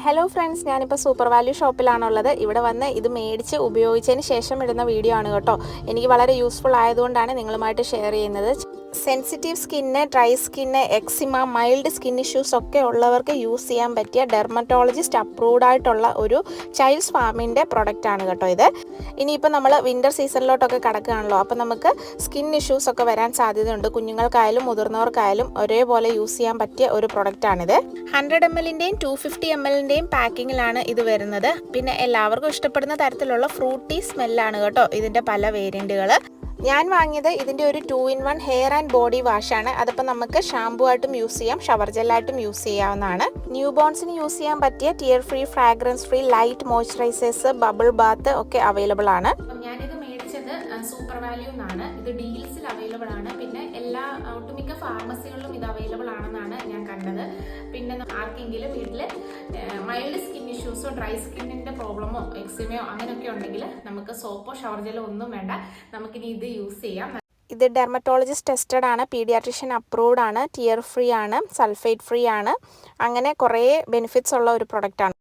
Hello friends, ഞാനിപ്പോൾ super value ഷോപ്പിലാണുള്ളത്. ഇവിടെ വന്ന് ഇത് മേടിച്ച് ഉപയോഗിച്ചതിന് ശേഷം ഇടുന്ന വീഡിയോ ആണ് കേട്ടോ. എനിക്ക് വളരെ യൂസ്ഫുൾ ആയതുകൊണ്ടാണ് നിങ്ങളുമായിട്ട് ഷെയർ ചെയ്യുന്നത്. Sensitive skin, dry skin, eczema, mild skin issues ഒക്കെ ഉള്ളവർക്ക് യൂസ് ചെയ്യാൻ പറ്റിയ ഡെർമറ്റോളജിസ്റ്റ് അപ്രൂവ്ഡ് ആയിട്ടുള്ള ഒരു ചൈൽഡ്സ് ഫാമിൻ്റെ പ്രൊഡക്റ്റ് ആണ് കേട്ടോ ഇത്. ഇനിയിപ്പോൾ നമ്മൾ വിൻ്റർ സീസണിലോട്ടൊക്കെ കടക്കുകയാണല്ലോ, അപ്പോൾ നമുക്ക് സ്കിൻ ഇഷ്യൂസ് ഒക്കെ വരാൻ സാധ്യതയുണ്ട്. കുഞ്ഞുങ്ങൾക്കായാലും മുതിർന്നവർക്കായാലും ഒരേപോലെ യൂസ് ചെയ്യാൻ പറ്റിയ ഒരു പ്രൊഡക്റ്റാണിത്. 100 ml-ൻ്റെയും 250 ml-ൻ്റെയും പാക്കിങ്ങിലാണ് ഇത് വരുന്നത്. പിന്നെ എല്ലാവർക്കും ഇഷ്ടപ്പെടുന്ന തരത്തിലുള്ള ഫ്രൂട്ടി സ്മെല്ലാണ് കേട്ടോ ഇതിൻ്റെ പല വേരിയൻറ്റുകൾ. ഞാൻ വാങ്ങിയത് ഇതിൻ്റെ ഒരു 2-in-1 ഹെയർ ആൻഡ് ബോഡി വാഷാണ്. അതിപ്പോൾ നമുക്ക് ഷാമ്പൂ ആയിട്ടും യൂസ് ചെയ്യാം, ഷവർ ജെല്ലായിട്ടും യൂസ് ചെയ്യാവുന്നതാണ്. ന്യൂ ബോൺസിന് യൂസ് ചെയ്യാൻ പറ്റിയ tear free, fragrance free, light moisturisers, bubble bath ഒക്കെ അവൈലബിൾ ആണ്. ഞാനിത് മേടിച്ചത് സൂപ്പർ വാല്യൂ എന്നാണ്. ഇത് ഡീൽസിൽ അവൈലബിൾ ആണ്. പിന്നെ എല്ലാ ഒട്ടുമിക്ക ഫാർമസികളിലും ഇത് അവൈലബിൾ ആണെന്നാണ് ഞാൻ കണ്ടത്. പിന്നെ ആർക്കെങ്കിലും വീട്ടിൽ മൈൽഡ് സ്കിൻ ഇഷ്യൂസോ ഡ്രൈ സ്കിന്നിൻ്റെ പ്രോബ്ലമോ എക്സിമയോ അങ്ങനെയൊക്കെ ഉണ്ടെങ്കിൽ നമുക്ക് സോപ്പോ ഷവർ ജെല്ലോ ഒന്നും വേണ്ട, നമുക്കിനി ഇത് യൂസ് ചെയ്യാം. ഇത് ഡെർമറ്റോളജിസ്റ്റ് ടെസ്റ്റഡ് ആണ്, പീഡിയാട്രിഷ്യൻ അപ്രൂവ്ഡ് ആണ്, ടിയർ ഫ്രീ ആണ്, സൾഫേറ്റ് ഫ്രീ ആണ്. അങ്ങനെ കുറേ ബെനിഫിറ്റ്സ് ഉള്ള ഒരു പ്രൊഡക്റ്റാണ്.